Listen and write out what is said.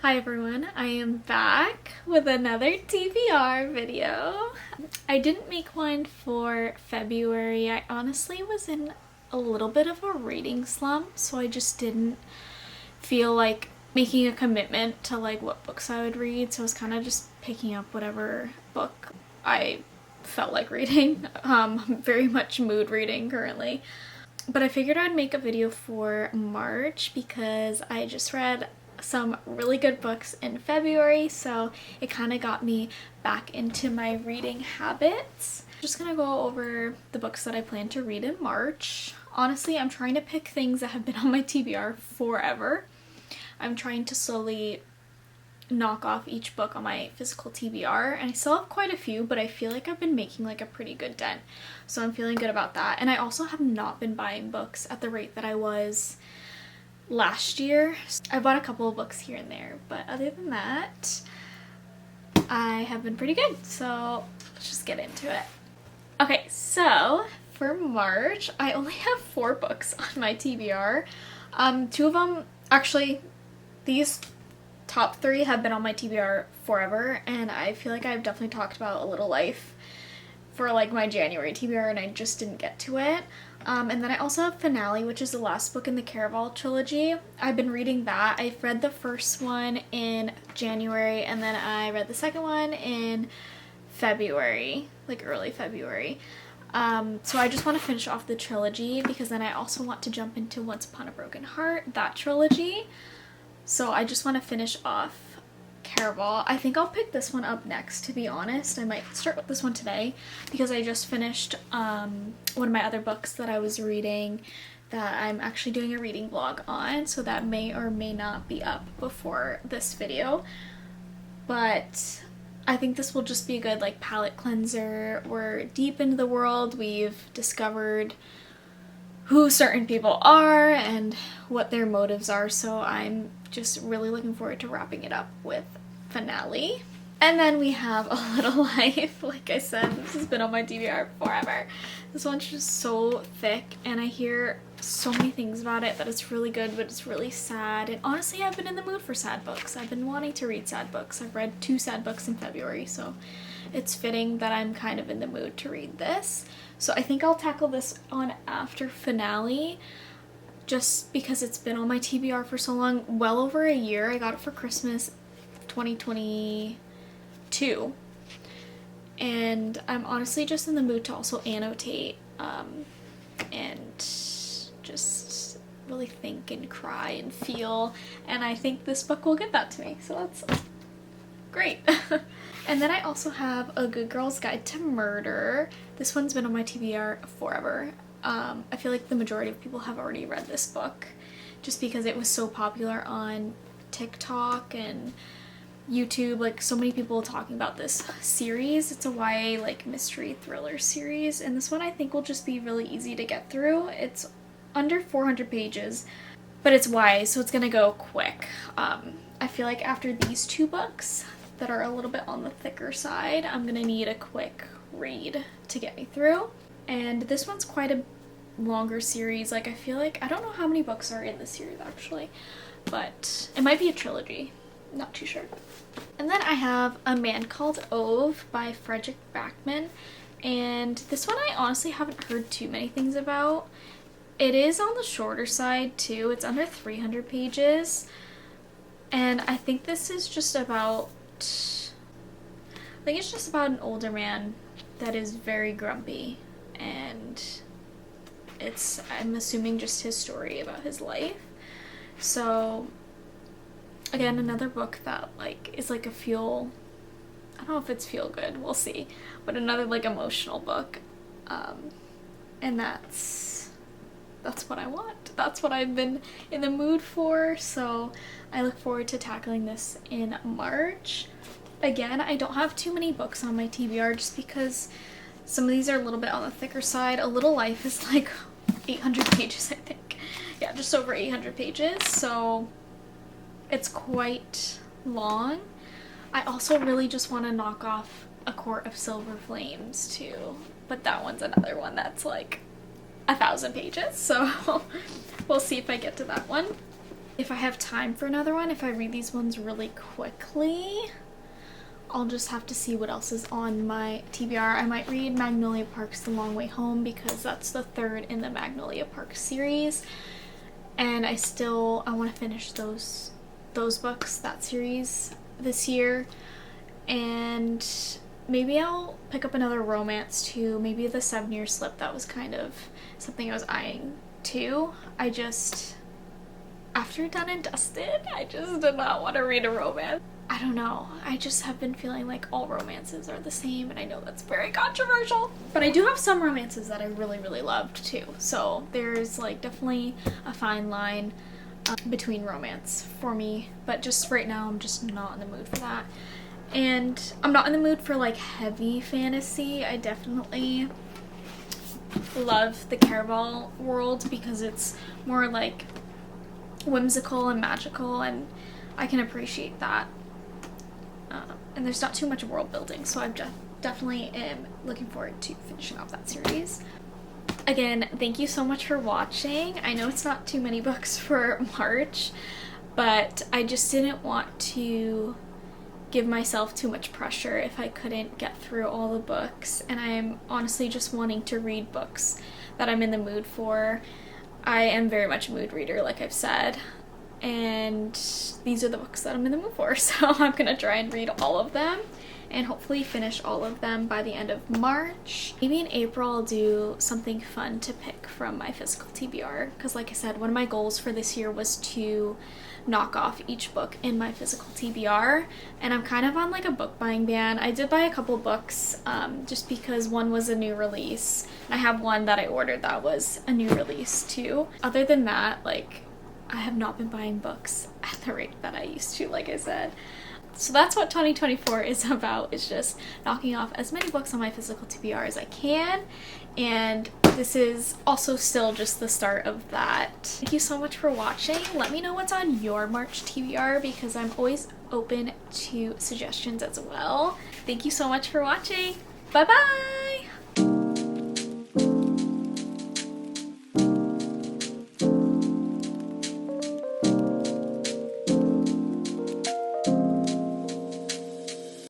Hi everyone, I am back with another TBR video. I didn't make one for February. I honestly was in a little bit of a reading slump, so I just didn't feel like making a commitment to like what books I would read, so I was kind of just picking up whatever book I felt like reading. Very much mood reading currently. But I figured I'd make a video for March because I just read some really good books in February, so it kind of got me back into my reading habits. I'm just gonna go over the books that I plan to read in March. Honestly, I'm trying to pick things that have been on my TBR forever. I'm trying to slowly knock off each book on my physical TBR, and I still have quite a few, but I feel like I've been making like a pretty good dent, so I'm feeling good about that. And I also have not been buying books at the rate that I was last year. I bought a couple of books here and there, but other than that, I have been pretty good, so let's just get into it. Okay, so for March, I only have 4 books on my TBR. 2 of them, actually, these top 3 have been on my TBR forever, and I feel like I've definitely talked about A Little Life for like my January TBR and I just didn't get to it. And then I also have Finale, which is the last book in the Caraval trilogy. I've been reading that. I read the first one in January and then I read the second one in February, like early February. So I just want to finish off the trilogy because then I also want to jump into Once Upon a Broken Heart, that trilogy. So I just want to finish off Caraval. I think I'll pick this one up next, to be honest. I might start with this one today because I just finished one of my other books that I was reading that I'm actually doing a reading vlog on, so that may or may not be up before this video. But I think this will just be a good like palette cleanser. We're deep into the world. We've discovered who certain people are and what their motives are, so I'm just really looking forward to wrapping it up with Finale. And then we have A Little Life. Like I said, this has been on my TBR forever. This one's just so thick and I hear so many things about it, that it's really good but it's really sad, and honestly I've been in the mood for sad books. I've been wanting to read sad books. I've read 2 sad books in February, so it's fitting that I'm kind of in the mood to read this. So I think I'll tackle this on after Finale, just because it's been on my TBR for so long, well over a year. I got it for Christmas 2022, and I'm honestly just in the mood to also annotate and just really think and cry and feel, and I think this book will give that to me, so that's great. And then I also have A Good Girl's Guide to Murder. This one's been on my TBR forever. I feel like the majority of people have already read this book just because it was so popular on TikTok and YouTube. Like, so many people talking about this series. It's a YA like mystery thriller series, and this one I think will just be really easy to get through. It's under 400 pages, but it's YA, so it's gonna go quick. I feel like after these 2 books that are a little bit on the thicker side, I'm gonna need a quick read to get me through. And this one's quite a longer series. Like, I feel like, I don't know how many books are in this series actually, but it might be a trilogy, not too sure. And then I have A Man Called Ove by Fredrik Backman, and this one I honestly haven't heard too many things about. It is on the shorter side too. It's under 300 pages, and I think this is just about, I think it's just about an older man that is very grumpy, and it's, I'm assuming, just his story about his life. So again, another book that like is like a feel, I don't know if it's feel good, we'll see, but another like emotional book, and that's what I want. That's what I've been in the mood for, so I look forward to tackling this in March. Again, I don't have too many books on my TBR just because some of these are a little bit on the thicker side. A Little Life is like 800 pages, I think. Yeah, just over 800 pages, so it's quite long. I also really just want to knock off A Court of Silver Flames too, but that one's another one that's like 1,000 pages, so we'll see if I get to that one. if I have time for another one, if I read these ones really quickly, I'll just have to see what else is on my TBR. I might read Magnolia Park's The Long Way Home because that's the third in the Magnolia Park series. And I want to finish those books, that series, this year. And maybe I'll pick up another romance too. Maybe the 7-Year Slip. That was kind of something I was eyeing too. After Done and Dusted, I just did not want to read a romance. I don't know. I just have been feeling like all romances are the same, and I know that's very controversial. But I do have some romances that I really, really loved too. So there's like definitely a fine line between romance for me. But just right now, I'm just not in the mood for that. And I'm not in the mood for like heavy fantasy. I definitely love the Caraval world because it's more like whimsical and magical, and I can appreciate that. And there's not too much world building, so I definitely am looking forward to finishing off that series. Again, thank you so much for watching. I know it's not too many books for March, but I just didn't want to give myself too much pressure if I couldn't get through all the books, and I'm honestly just wanting to read books that I'm in the mood for. I am very much a mood reader, like I've said, and these are the books that I'm in the mood for, so I'm gonna try and read all of them and hopefully finish all of them by the end of March. Maybe in April I'll do something fun to pick from my physical TBR, because like I said, one of my goals for this year was to knock off each book in my physical TBR, and I'm kind of on like a book buying ban. I did buy a couple books just because one was a new release. I have one that I ordered that was a new release too. Other than that, like, I have not been buying books at the rate that I used to, like I said. So that's what 2024 is about, is just knocking off as many books on my physical TBR as I can, and this is also still just the start of that. Thank you so much for watching. Let me know what's on your March TBR because I'm always open to suggestions as well. Thank you so much for watching. Bye bye!